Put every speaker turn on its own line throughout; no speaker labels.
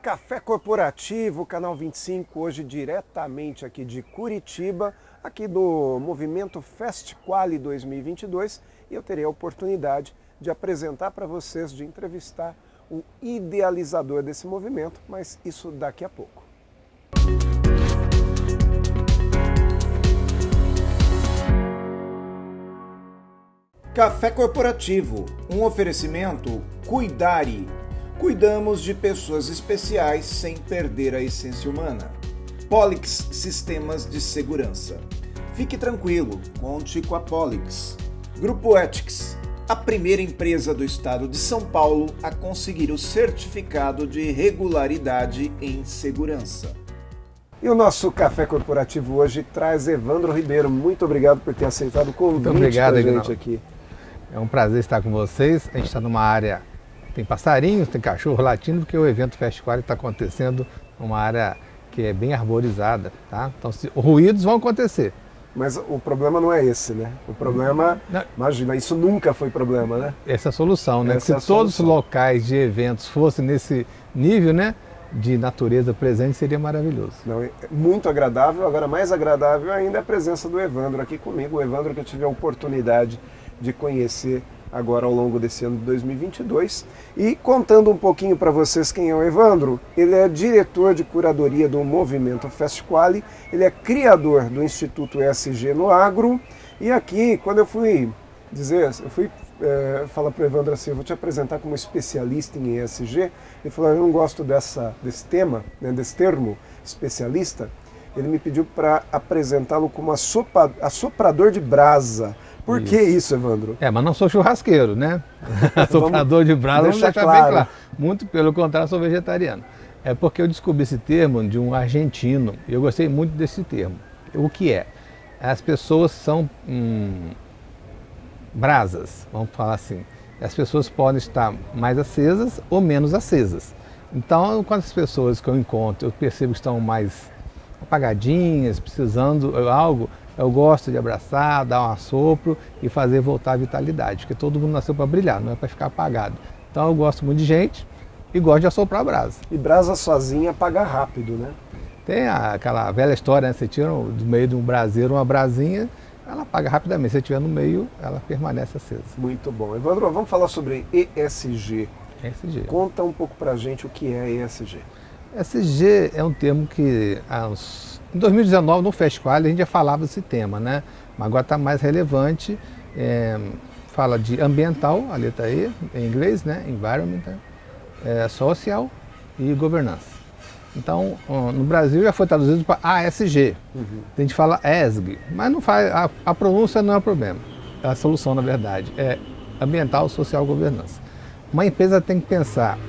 Café Corporativo, Canal 25, hoje diretamente aqui de Curitiba, aqui do movimento FestQuali 2022, e eu terei a oportunidade de apresentar para vocês, de entrevistar o idealizador desse movimento, mas isso daqui a pouco. Café Corporativo, um oferecimento Cuidare. Cuidamos de pessoas especiais sem perder a essência humana. Polix Sistemas de Segurança. Fique tranquilo, conte com a Polix. Grupo Ethics, a primeira empresa do estado de São Paulo a conseguir o certificado de regularidade em segurança. E o nosso Café Corporativo hoje traz Evandro Ribeiro. Muito obrigado por ter aceitado o convite da gente aqui.
É um prazer estar com vocês. A gente está numa área, tem passarinhos, tem cachorro latindo, porque o evento FestQuali está acontecendo numa área que é bem arborizada, tá? Então, ruídos vão acontecer.
Mas o problema não é esse, né? O problema, imagina, isso nunca foi problema, né?
Essa é a solução, né?
Essa
Se todos os locais de eventos fossem nesse nível, né, de natureza presente, seria maravilhoso.
Não, é muito agradável. Agora, mais agradável ainda é a presença do Evandro aqui comigo. O Evandro que eu tive a oportunidade de conhecer agora ao longo desse ano de 2022. E contando um pouquinho para vocês quem é o Evandro, ele é diretor de curadoria do movimento FestQuali, ele é criador do Instituto ESG no Agro, e aqui, quando eu fui falar para o Evandro assim, eu vou te apresentar como especialista em ESG, ele falou, eu não gosto desse tema, né, desse termo, especialista, ele me pediu para apresentá-lo como assoprador de brasa. Por que isso, Evandro?
Mas não sou churrasqueiro, né? Soprador de brasa, vamos deixar
claro.
Bem claro. Muito pelo contrário, sou vegetariano. É porque eu descobri esse termo de um argentino e eu gostei muito desse termo. O que é? As pessoas são brasas, vamos falar assim. As pessoas podem estar mais acesas ou menos acesas. Então, quando as pessoas que eu encontro, eu percebo que estão mais apagadinhas, precisando de algo, eu gosto de abraçar, dar um assopro e fazer voltar a vitalidade, porque todo mundo nasceu para brilhar, não é para ficar apagado. Então eu gosto muito de gente e gosto de assoprar a brasa.
E brasa sozinha apaga rápido, né?
Tem aquela velha história, né? Você tira do meio de um braseiro uma brasinha, ela apaga rapidamente. Se você estiver no meio, ela permanece acesa.
Muito bom. Evandro, vamos falar sobre ESG.
ESG.
Conta um pouco para a gente o que é ESG.
ESG é um termo que em 2019, no FestQuali, a gente já falava desse tema, né? Mas agora está mais relevante. Fala de ambiental, a letra E, em inglês, né? Environmental, social e governança. Então, no Brasil já foi traduzido para ASG. A gente fala ESG, mas não faz, a pronúncia não é o problema. A solução, na verdade, é ambiental, social e governança. Uma empresa tem que pensar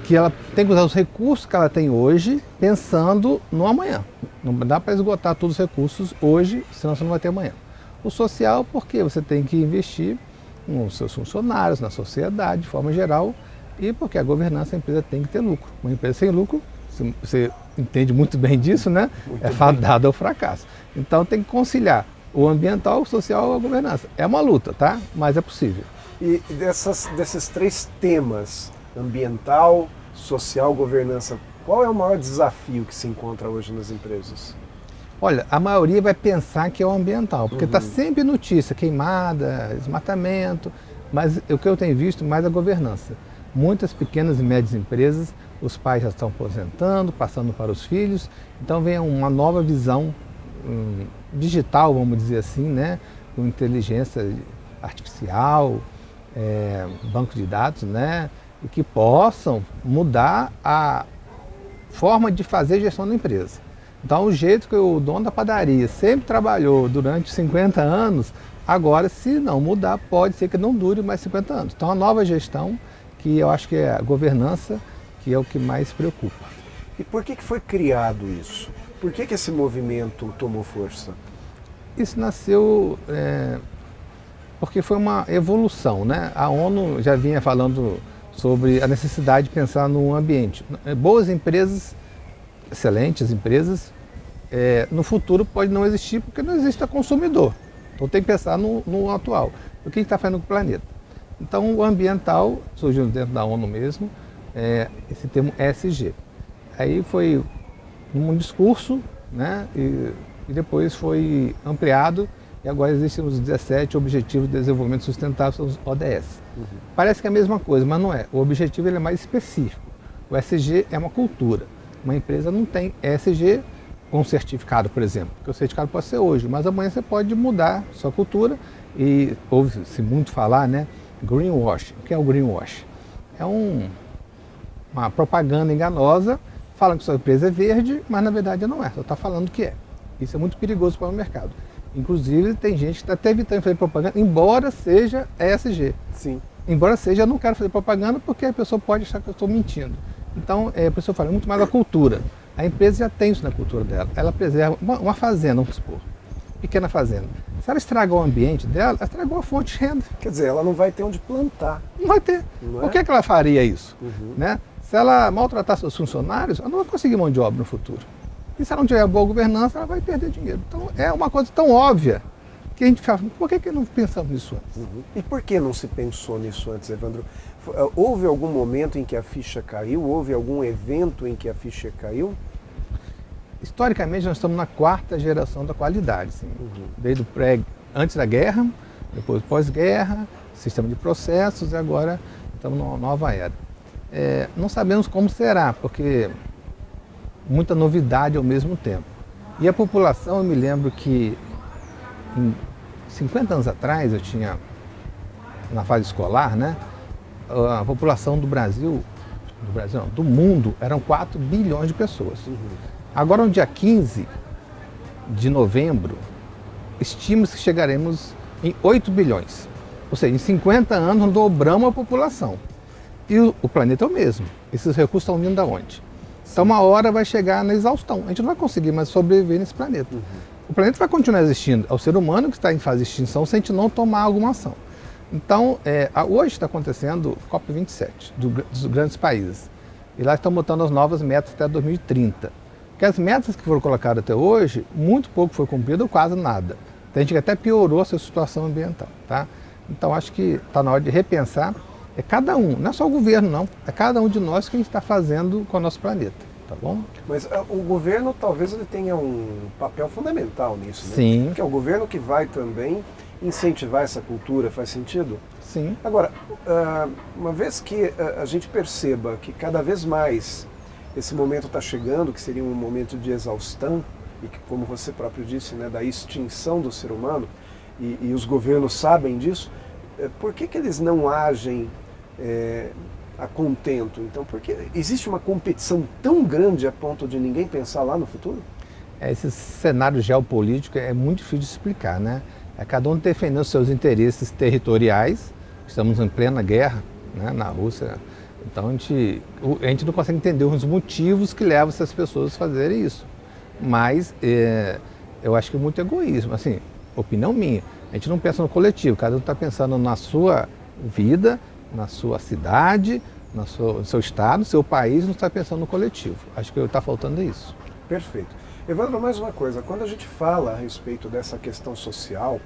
que ela tem que usar os recursos que ela tem hoje pensando no amanhã. Não dá para esgotar todos os recursos hoje, senão você não vai ter amanhã. O social, porque você tem que investir nos seus funcionários, na sociedade, de forma geral, e porque a governança, a empresa tem que ter lucro. Uma empresa sem lucro, você entende muito bem disso, né? É fadada ao fracasso. Então tem que conciliar o ambiental, o social e a governança. É uma luta, tá? Mas é possível.
E desses três temas, ambiental, social, governança, qual é o maior desafio que se encontra hoje nas empresas?
Olha, a maioria vai pensar que é o ambiental, porque está sempre notícia, queimada, desmatamento, mas o que eu tenho visto mais é a governança. Muitas pequenas e médias empresas, os pais já estão aposentando, passando para os filhos, então vem uma nova visão digital, vamos dizer assim, né? Com inteligência artificial, banco de dados, né? E que possam mudar a forma de fazer gestão da empresa. Então, o jeito que o dono da padaria sempre trabalhou durante 50 anos, agora, se não mudar, pode ser que não dure mais 50 anos. Então, a nova gestão, que eu acho que é a governança, que é o que mais preocupa.
E por que foi criado isso? Por que esse movimento tomou força?
Isso nasceu porque foi uma evolução, né? A ONU já vinha falando sobre a necessidade de pensar no ambiente. Boas empresas, excelentes empresas, no futuro pode não existir porque não existe consumidor. Então tem que pensar no atual. O que está fazendo com o planeta? Então o ambiental surgiu dentro da ONU mesmo, esse termo ESG. Aí foi um discurso, né, e depois foi ampliado e agora existem os 17 Objetivos de Desenvolvimento Sustentável, os ODS. Parece que é a mesma coisa, mas não é. O objetivo ele é mais específico. O ESG é uma cultura. Uma empresa não tem ESG com certificado, por exemplo, porque o certificado pode ser hoje, mas amanhã você pode mudar sua cultura e ouve-se muito falar, né, greenwash. O que é o greenwash? É uma propaganda enganosa, falando que sua empresa é verde, mas na verdade não é, só está falando que é. Isso é muito perigoso para o mercado. Inclusive tem gente que está até evitando fazer propaganda, embora seja ESG.
Sim.
Embora seja, eu não quero fazer propaganda porque a pessoa pode achar que eu estou mentindo. Então, a pessoa fala muito mais da cultura. A empresa já tem isso na cultura dela. Ela preserva uma fazenda, vamos supor, pequena fazenda. Se ela estragar o ambiente dela, ela estragou a fonte de renda.
Quer dizer, ela não vai ter onde plantar.
Não vai ter.
Não é?
Por que ela faria isso? Né? Se ela maltratar seus funcionários, ela não vai conseguir mão de obra no futuro. E se ela não tiver boa governança, ela vai perder dinheiro. Então é uma coisa tão óbvia que a gente fala, por que não pensamos nisso antes?
E por que não se pensou nisso antes, Evandro? Houve algum momento em que a ficha caiu? Houve algum evento em que a ficha caiu?
Historicamente, nós estamos na 4ª geração da qualidade. Assim, desde antes da guerra, depois pós-guerra, sistema de processos e agora estamos numa nova era. Não sabemos como será, porque muita novidade ao mesmo tempo. E a população, eu me lembro que 50 anos atrás, eu tinha, na fase escolar, né, a população do Brasil não, do mundo, eram 4 bilhões de pessoas. Agora, no dia 15 de novembro, estima-se que chegaremos em 8 bilhões. Ou seja, em 50 anos, nós dobramos a população. E o planeta é o mesmo. Esses recursos estão vindo de onde? Então, uma hora vai chegar na exaustão. A gente não vai conseguir mais sobreviver nesse planeta. O planeta vai continuar existindo. É o ser humano que está em fase de extinção se a gente não tomar alguma ação. Então, hoje está acontecendo o COP27, dos grandes países. E lá estão botando as novas metas até 2030. Porque as metas que foram colocadas até hoje, muito pouco foi cumprido ou quase nada. Tem gente que até piorou a sua situação ambiental. Tá? Então, acho que está na hora de repensar. É cada um, não é só o governo não, é cada um de nós que a gente está fazendo com o nosso planeta, tá bom?
Mas o governo talvez ele tenha um papel fundamental nisso, né?
Sim.
Porque é o governo que vai também incentivar essa cultura, faz sentido?
Sim.
Agora, uma vez que a gente perceba que cada vez mais esse momento está chegando, que seria um momento de exaustão, e que, como você próprio disse, né, da extinção do ser humano, e os governos sabem disso, por que eles não agem a contento? Então, porque existe uma competição tão grande a ponto de ninguém pensar lá no futuro?
Esse cenário geopolítico é muito difícil de explicar, né? É cada um defendendo seus interesses territoriais. Estamos em plena guerra, né, na Rússia. Então a gente não consegue entender os motivos que levam essas pessoas a fazerem isso. Mas eu acho que é muito egoísmo, assim, opinião minha. A gente não pensa no coletivo, cada um está pensando na sua vida, na sua cidade, no seu estado, no seu país, não está pensando no coletivo. Acho que está faltando isso.
Perfeito. Evandro, mais uma coisa, quando a gente fala a respeito dessa questão social,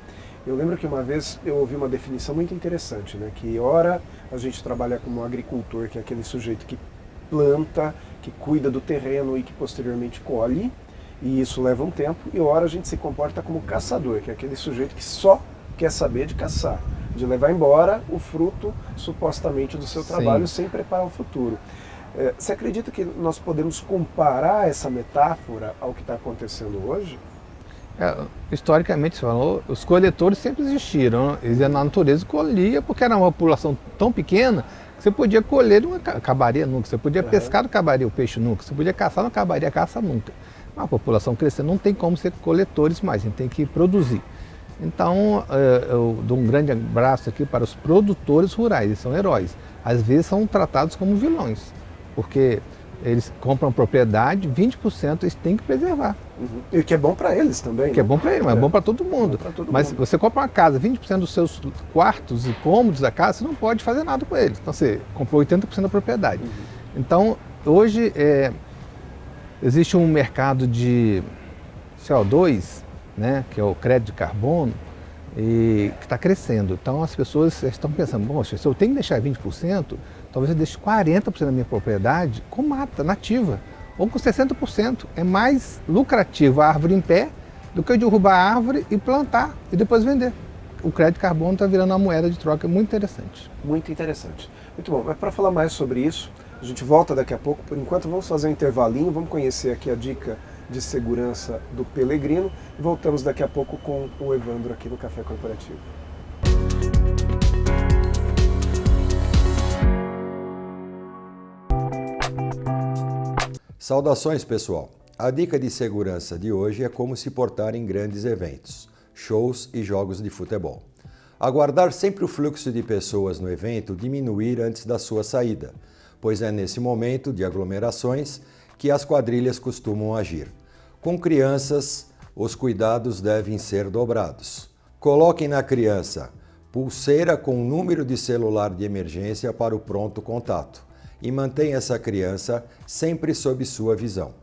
eu lembro que uma vez eu ouvi uma definição muito interessante, né? Que ora a gente trabalha como agricultor, que é aquele sujeito que planta, que cuida do terreno e que posteriormente colhe, e isso leva um tempo, e ora a gente se comporta como caçador, que é aquele sujeito que só quer saber de caçar, de levar embora o fruto, supostamente, do seu trabalho, sem preparar o futuro. Você acredita que nós podemos comparar essa metáfora ao que está acontecendo hoje?
Historicamente, você falou, os coletores sempre existiram. Eles iam na natureza e colhia, porque era uma população tão pequena que você podia colher, não acabaria nunca. Você podia pescar, não acabaria o peixe nunca. Você podia caçar, não acabaria a caça nunca. A população crescendo, não tem como ser coletores mais, a gente tem que produzir. Então, eu dou um grande abraço aqui para os produtores rurais, eles são heróis. Às vezes são tratados como vilões, porque eles compram propriedade, 20% eles têm que preservar.
Uhum. E que é bom para eles também.
Que é bom para eles, mas é bom para todo mundo. Mas você compra uma casa, 20% dos seus quartos e cômodos da casa, você não pode fazer nada com eles. Então você comprou 80% da propriedade. Então, hoje existe um mercado de CO2, né, que é o crédito de carbono, e que está crescendo. Então as pessoas estão pensando, poxa, se eu tenho que deixar 20%, talvez eu deixe 40% da minha propriedade com mata nativa, ou com 60%. É mais lucrativo a árvore em pé do que eu derrubar a árvore e plantar e depois vender. O crédito de carbono está virando uma moeda de troca muito interessante.
Muito interessante. Muito bom, mas para falar mais sobre isso, a gente volta daqui a pouco. Por enquanto vamos fazer um intervalinho, vamos conhecer aqui a dica de segurança do Pelegrino e voltamos daqui a pouco com o Evandro aqui no Café Corporativo.
Saudações, pessoal! A dica de segurança de hoje é como se portar em grandes eventos, shows e jogos de futebol. Aguardar sempre o fluxo de pessoas no evento diminuir antes da sua saída, pois é nesse momento de aglomerações que as quadrilhas costumam agir. Com crianças, os cuidados devem ser dobrados. Coloquem na criança pulseira com número de celular de emergência para o pronto contato e mantenha essa criança sempre sob sua visão.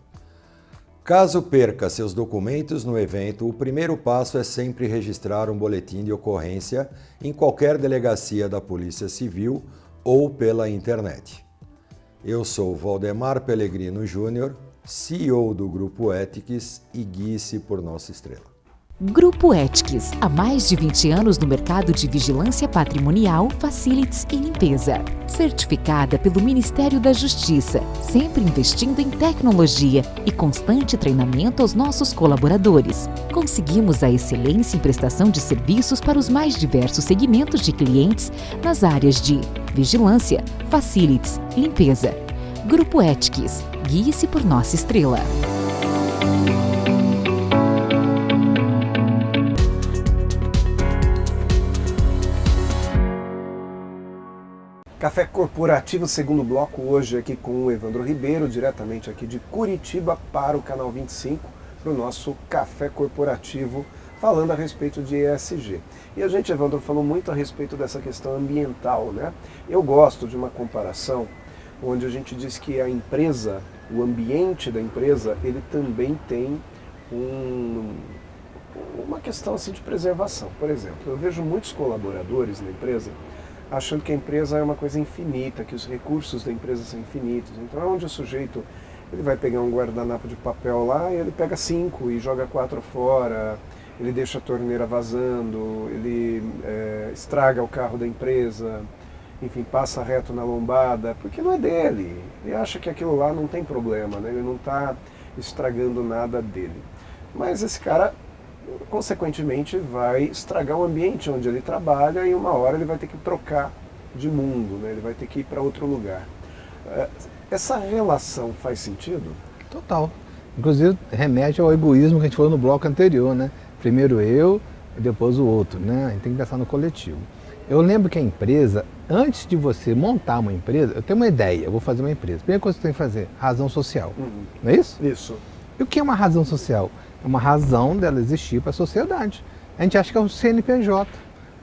Caso perca seus documentos no evento, o primeiro passo é sempre registrar um boletim de ocorrência em qualquer delegacia da Polícia Civil ou pela internet. Eu sou Valdemar Pelegrino Júnior, CEO do Grupo Ethics e guie-se por nossa estrela.
Grupo Ethics, há mais de 20 anos no mercado de vigilância patrimonial, facilities e limpeza. Certificada pelo Ministério da Justiça, sempre investindo em tecnologia e constante treinamento aos nossos colaboradores. Conseguimos a excelência em prestação de serviços para os mais diversos segmentos de clientes nas áreas de vigilância, facilities, limpeza. Grupo Ethics, guie-se por nossa estrela.
Café Corporativo, segundo bloco, hoje aqui com o Evandro Ribeiro, diretamente aqui de Curitiba para o Canal 25, para o nosso Café Corporativo, falando a respeito de ESG. E a gente, Evandro, falou muito a respeito dessa questão ambiental, né? Eu gosto de uma comparação onde a gente diz que a empresa, o ambiente da empresa, ele também tem uma questão assim de preservação. Por exemplo, eu vejo muitos colaboradores na empresa achando que a empresa é uma coisa infinita, que os recursos da empresa são infinitos. Então é onde o sujeito ele vai pegar um guardanapo de papel lá e ele pega 5 e joga 4 fora, ele deixa a torneira vazando, ele estraga o carro da empresa, enfim, passa reto na lombada, porque não é dele. Ele acha que aquilo lá não tem problema, né? Ele não está estragando nada dele. Mas esse cara, consequentemente, vai estragar o ambiente onde ele trabalha e uma hora ele vai ter que trocar de mundo, né? Ele vai ter que ir para outro lugar. Essa relação faz sentido?
Total. Inclusive, remete ao egoísmo que a gente falou no bloco anterior, né? Primeiro eu e depois o outro, né? A gente tem que pensar no coletivo. Eu lembro que a empresa, antes de você montar uma empresa, eu tenho uma ideia, eu vou fazer uma empresa. A primeira coisa que você tem que fazer, razão social. Não é isso?
Isso.
E o que é uma razão social? É uma razão dela existir para a sociedade. A gente acha que é o CNPJ.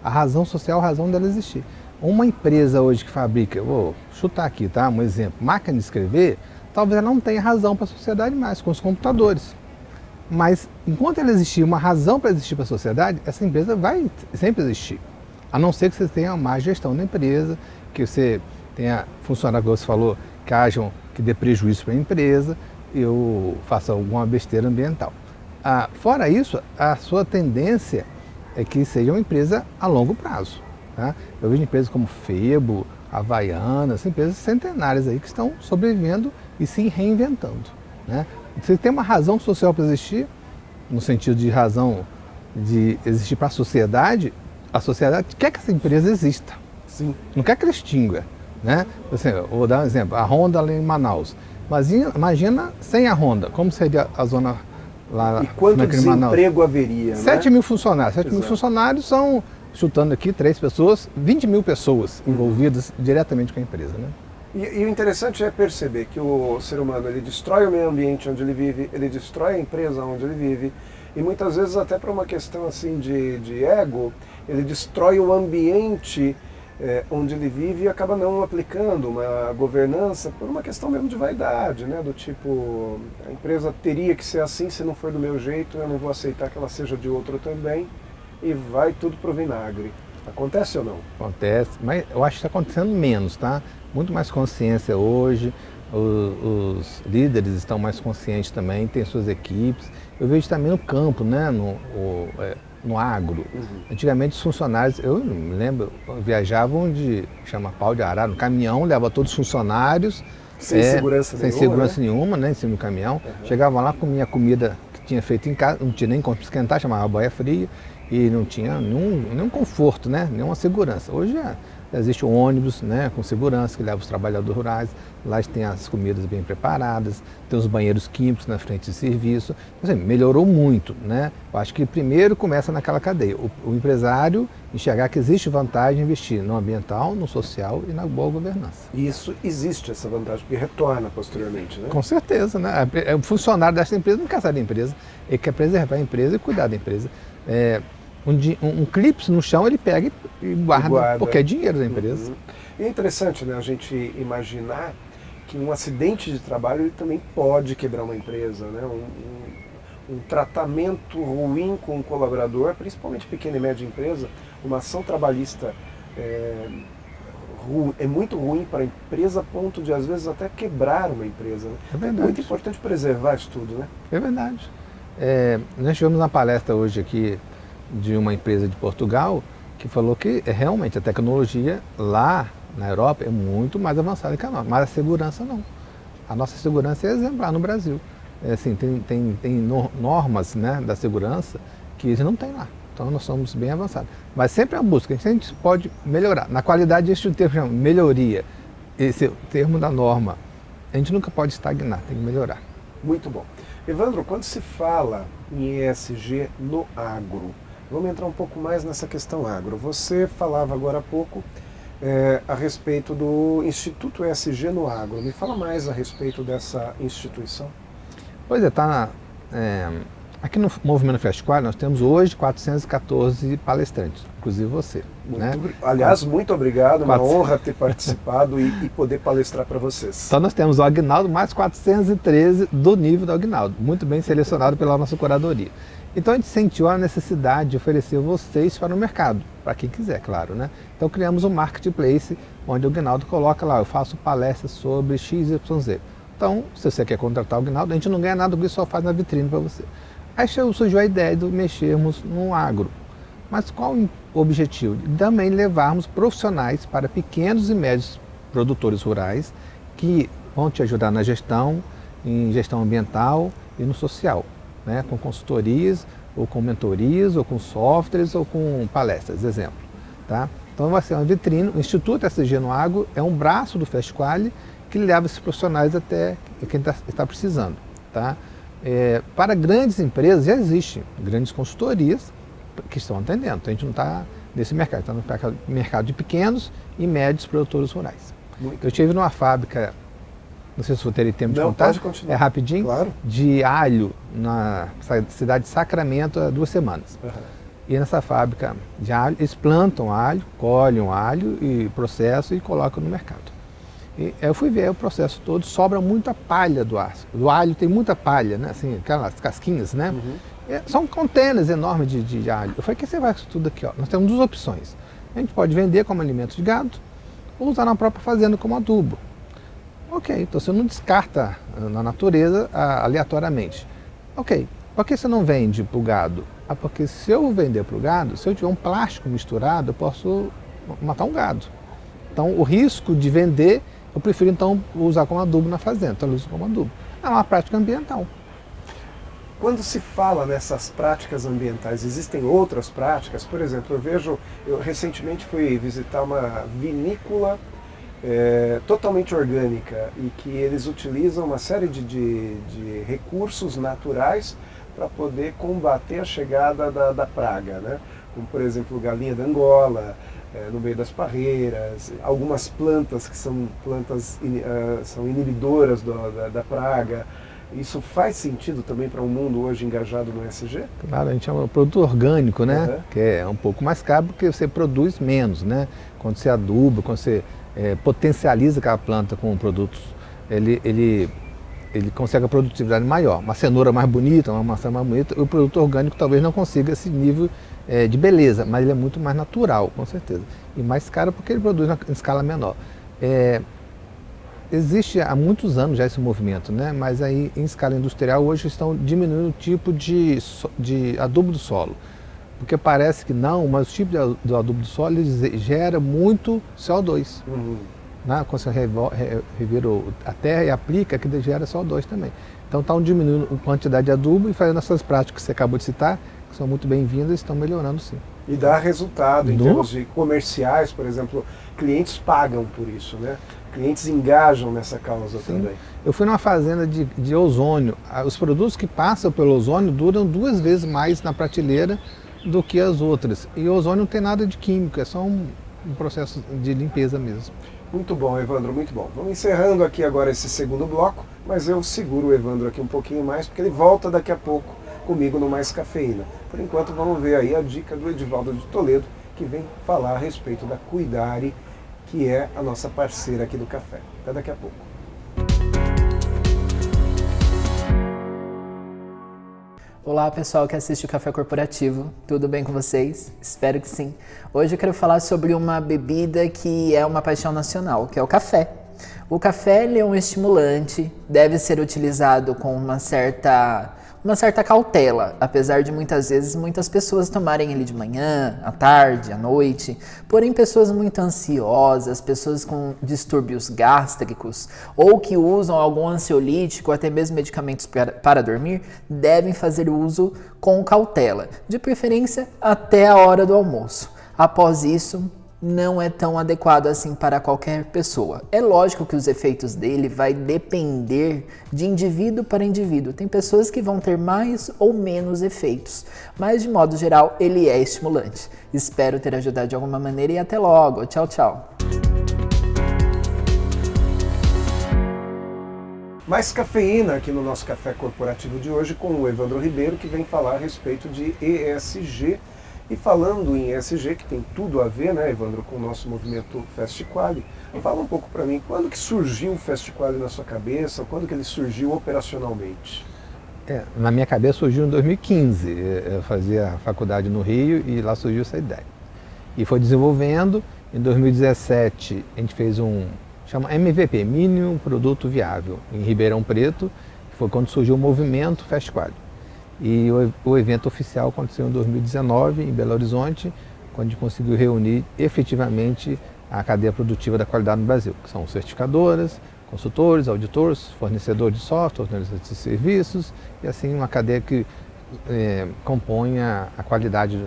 A razão social é a razão dela existir. Uma empresa hoje que fabrica, eu vou chutar aqui, tá? Um exemplo, máquina de escrever, talvez ela não tenha razão para a sociedade mais, com os computadores. Mas enquanto ela existir uma razão para existir para a sociedade, essa empresa vai sempre existir. A não ser que você tenha má gestão da empresa, que você tenha funcionários, como você falou, que dê prejuízo para a empresa, ou faça alguma besteira ambiental. Fora isso, a sua tendência é que seja uma empresa a longo prazo. Tá? Eu vejo empresas como Febo, Havaianas, empresas centenárias aí que estão sobrevivendo e se reinventando. Né? Você tem uma razão social para existir, no sentido de razão de existir para a sociedade quer que essa empresa exista.
Sim.
Não quer que ela extinga. Né? Assim, eu vou dar um exemplo, a Honda lá em Manaus. Mas imagina sem a Honda, como seria a zona lá
e quanto desemprego haveria,
7 mil funcionários. 7 mil funcionários são, chutando aqui, 3 pessoas, 20 mil pessoas envolvidas diretamente com a empresa. Né?
E o interessante é perceber que o ser humano ele destrói o meio ambiente onde ele vive, ele destrói a empresa onde ele vive, e muitas vezes até por uma questão assim de ego, ele destrói o ambiente onde ele vive e acaba não aplicando uma governança por uma questão mesmo de vaidade, né? Do tipo, a empresa teria que ser assim, se não for do meu jeito, eu não vou aceitar que ela seja de outro também. e vai tudo para o vinagre. Acontece ou não?
Acontece, mas eu acho que está acontecendo menos, tá? Muito mais consciência hoje, os líderes estão mais conscientes também, têm suas equipes. Eu vejo também no campo, né? No agro. Antigamente os funcionários, eu me lembro, viajavam chama pau de arara, no caminhão, levava todos os funcionários.
Sem segurança nenhuma.
Sem segurança nenhuma, né? Em cima do caminhão. Chegavam lá, comia comida que tinha feito em casa, não tinha nem como esquentar, chamava boia fria, e não tinha nenhum conforto, né? Nenhuma segurança. Hoje já existe um ônibus, né, com segurança que leva os trabalhadores rurais, lá tem as comidas bem preparadas, tem os banheiros químicos na frente de serviço. Assim, melhorou muito, né? Eu acho que primeiro começa naquela cadeia. O empresário enxergar que existe vantagem de investir no ambiental, no social e na boa governança.
E isso existe, essa vantagem, porque retorna posteriormente, né?
Com certeza, né? O funcionário dessa empresa não quer sair da empresa, ele quer preservar a empresa e cuidar da empresa. Um clipe no chão ele pega e guarda, porque é dinheiro da empresa.
E é interessante, né, a gente imaginar que um acidente de trabalho ele também pode quebrar uma empresa, né? Um tratamento ruim com o colaborador, principalmente pequena e média empresa, uma ação trabalhista é muito ruim para a empresa a ponto de às vezes até quebrar uma empresa, né?
É verdade.
É muito importante preservar isso tudo, né?
É verdade. Nós tivemos uma palestra hoje aqui de uma empresa de Portugal que falou que realmente a tecnologia lá na Europa é muito mais avançada que a nossa, mas a segurança não. A nossa segurança é exemplar no Brasil. Assim, tem normas, né, da segurança que eles não têm lá. Então nós somos bem avançados. Mas sempre é uma busca, a gente pode melhorar. Na qualidade, existe um termo chamado melhoria. Esse é o termo da norma. A gente nunca pode estagnar, tem que melhorar.
Muito bom. Evandro, quando se fala em ESG no agro, vamos entrar um pouco mais nessa questão agro. Você falava agora há pouco a respeito do Instituto ESG no agro. Me fala mais a respeito dessa instituição.
Pois é, aqui no Movimento Festival nós temos hoje 414 palestrantes, inclusive você.
Aliás, muito obrigado, uma honra ter participado e poder palestrar para vocês.
Então nós temos o Aguinaldo mais 413 do nível do Aguinaldo, muito bem selecionado pela nossa curadoria. Então a gente sentiu a necessidade de oferecer vocês para o mercado, para quem quiser, claro, né? Então criamos um marketplace onde o Aguinaldo coloca lá, eu faço palestras sobre XYZ. Então, se você quer contratar o Aguinaldo, a gente não ganha nada, porque só faz na vitrine para você. Aí surgiu a ideia de mexermos no agro. Mas qual o objetivo? Também levarmos profissionais para pequenos e médios produtores rurais que vão te ajudar na gestão, em gestão ambiental e no social, né? Com consultorias, ou com mentorias, ou com softwares, ou com palestras, exemplo. Tá? Então vai ser uma vitrine. O Instituto ESG no Agro é um braço do Festival que leva esses profissionais até quem está precisando. Tá? Para grandes empresas já existem grandes consultorias que estão atendendo. Então a gente não está nesse mercado, está no mercado de pequenos e médios produtores rurais. Eu estive numa fábrica, não sei se vou ter tempo de contar,
pode continuar.
É rapidinho,
claro.
De alho na cidade de Sacramento há 2 semanas. E nessa fábrica de alho, eles plantam alho, colhem o alho e processam e colocam no mercado. E eu fui ver o processo todo, sobra muita palha do alho. Do alho tem muita palha, né? Assim, aquelas casquinhas, né? São contêineres enormes de alho. Eu falei, o que você vai com isso tudo aqui? Ó? Nós temos 2 opções. A gente pode vender como alimento de gado ou usar na própria fazenda como adubo. Ok, então você não descarta na natureza aleatoriamente. Ok, por que você não vende para o gado? Porque se eu vender para o gado, se eu tiver um plástico misturado, eu posso matar um gado. Então o risco de vender, eu prefiro então usar como adubo na fazenda. Então eu uso como adubo. É uma prática ambiental.
Quando se fala nessas práticas ambientais, existem outras práticas? Por exemplo, eu recentemente fui visitar uma vinícola totalmente orgânica e que eles utilizam uma série de recursos naturais para poder combater a chegada da praga, né? Como, por exemplo, galinha da Angola, no meio das parreiras, algumas plantas que são são inibidoras da praga. Isso faz sentido também para um mundo hoje engajado no ESG?
Claro, a gente chama de produto orgânico, né? Que é um pouco mais caro porque você produz menos, né? Quando você aduba, quando você potencializa aquela planta com produtos, ele ele consegue a produtividade maior, uma cenoura mais bonita, uma maçã mais bonita. O produto orgânico talvez não consiga esse nível de beleza, mas ele é muito mais natural, com certeza. E mais caro porque ele produz em escala menor. Existe há muitos anos já esse movimento, né? Mas aí em escala industrial hoje estão diminuindo o tipo de adubo do solo. Porque parece que não, mas o tipo do adubo do solo ele gera muito CO2. Né? Quando você revira a terra e aplica, que gera CO2 também. Então estão diminuindo a quantidade de adubo e fazendo essas práticas que você acabou de citar, que são muito bem-vindas e estão melhorando sim.
E dá resultado em termos de comerciais, por exemplo, clientes pagam por isso, né? Clientes engajam nessa causa também.
Eu fui numa fazenda de ozônio. Os produtos que passam pelo ozônio duram 2 vezes mais na prateleira do que as outras. E o ozônio não tem nada de químico, é só um processo de limpeza mesmo.
Muito bom, Evandro, muito bom. Vamos encerrando aqui agora esse segundo bloco, mas eu seguro o Evandro aqui um pouquinho mais, porque ele volta daqui a pouco comigo no Mais Cafeína. Por enquanto, vamos ver aí a dica do Edivaldo de Toledo, que vem falar a respeito da Cuidare, que é a nossa parceira aqui do café. Até daqui a pouco.
Olá pessoal que assiste o Café Corporativo, tudo bem com vocês? Espero que sim. Hoje eu quero falar sobre uma bebida que é uma paixão nacional, que é o café. O café ele é um estimulante, deve ser utilizado com uma certa cautela, apesar de muitas vezes muitas pessoas tomarem ele de manhã, à tarde, à noite. Porém, pessoas muito ansiosas, pessoas com distúrbios gástricos ou que usam algum ansiolítico, até mesmo medicamentos para dormir, devem fazer uso com cautela, de preferência até a hora do almoço. Após isso, não é tão adequado assim para qualquer pessoa. É lógico que os efeitos dele vai depender de indivíduo para indivíduo. Tem pessoas que vão ter mais ou menos efeitos, mas de modo geral ele é estimulante. Espero ter ajudado de alguma maneira e até logo. Tchau, tchau.
Mais cafeína aqui no nosso Café Corporativo de hoje com o Evandro Ribeiro, que vem falar a respeito de ESG. E falando em ESG, que tem tudo a ver, né, Evandro, com o nosso movimento FastQuali, fala um pouco para mim, quando que surgiu o FastQuali na sua cabeça, quando que ele surgiu operacionalmente?
Na minha cabeça surgiu em 2015, eu fazia faculdade no Rio e lá surgiu essa ideia. E foi desenvolvendo, em 2017 a gente fez chama MVP, Mínimo Produto Viável, em Ribeirão Preto, que foi quando surgiu o movimento FastQuali. E o evento oficial aconteceu em 2019, em Belo Horizonte, quando a gente conseguiu reunir efetivamente a cadeia produtiva da qualidade no Brasil, que são certificadoras, consultores, auditores, fornecedores de software, fornecedores de serviços, e assim uma cadeia que compõe a qualidade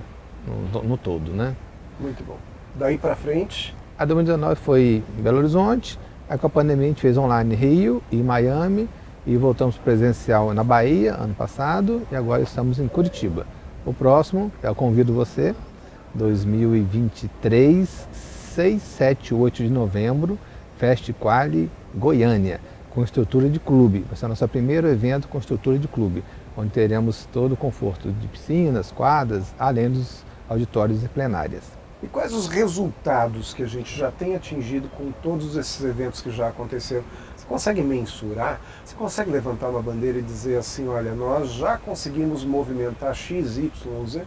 no todo, né?
Muito bom. Daí para frente?
A 2019 foi em Belo Horizonte, aí com a pandemia a gente fez online em Rio e Miami, e voltamos presencial na Bahia, ano passado, e agora estamos em Curitiba. O próximo, eu convido você, 2023, 6, 7 e 8 de novembro, FastQuali Goiânia, com estrutura de clube. Vai ser o nosso primeiro evento com estrutura de clube, onde teremos todo o conforto de piscinas, quadras, além dos auditórios e plenárias.
E quais os resultados que a gente já tem atingido com todos esses eventos que já aconteceram? Você consegue mensurar? Você consegue levantar uma bandeira e dizer assim, olha, nós já conseguimos movimentar X, Y, Z?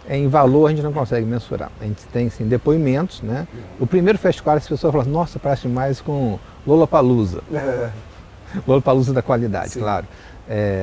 Em valor a gente não consegue mensurar. A gente tem sim depoimentos, né? O primeiro FastQuali as pessoas falam, nossa, parece mais com Lollapalooza. Lollapalooza da qualidade, sim. Claro,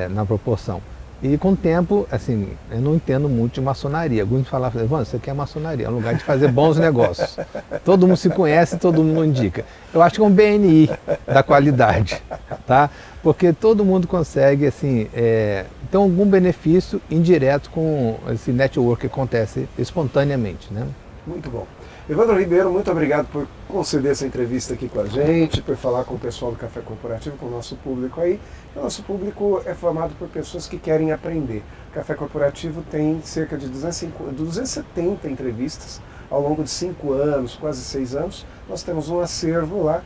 na proporção. E com o tempo, assim, eu não entendo muito de maçonaria. Alguns falavam, Evandro, isso aqui é maçonaria, é um lugar de fazer bons negócios. Todo mundo se conhece, todo mundo indica. Eu acho que é um BNI da qualidade, tá? Porque todo mundo consegue, assim, ter algum benefício indireto com esse network que acontece espontaneamente, né?
Muito bom. Evandro Ribeiro, muito obrigado por conceder essa entrevista aqui com a gente, por falar com o pessoal do Café Corporativo, com o nosso público aí. O nosso público é formado por pessoas que querem aprender. O Café Corporativo tem cerca de 270 entrevistas ao longo de 5 anos, quase 6 anos. Nós temos um acervo lá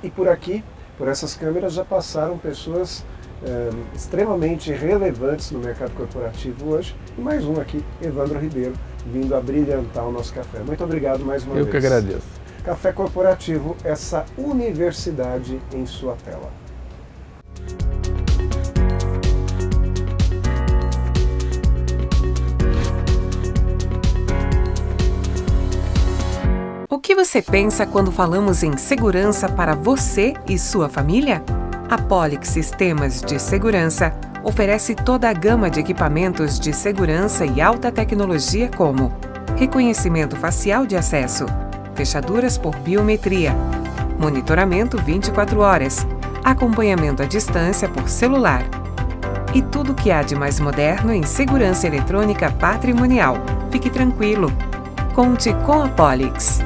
e por aqui, por essas câmeras, já passaram pessoas extremamente relevantes no mercado corporativo hoje. E mais um aqui, Evandro Ribeiro, vindo a brilhantar o nosso café. Muito obrigado mais uma vez.
Eu que agradeço.
Café Corporativo, essa universidade em sua tela.
O que você pensa quando falamos em segurança para você e sua família? A Polix Sistemas de Segurança oferece toda a gama de equipamentos de segurança e alta tecnologia como reconhecimento facial de acesso, fechaduras por biometria, monitoramento 24 horas, acompanhamento à distância por celular e tudo o que há de mais moderno em segurança eletrônica patrimonial. Fique tranquilo. Conte com a Polix.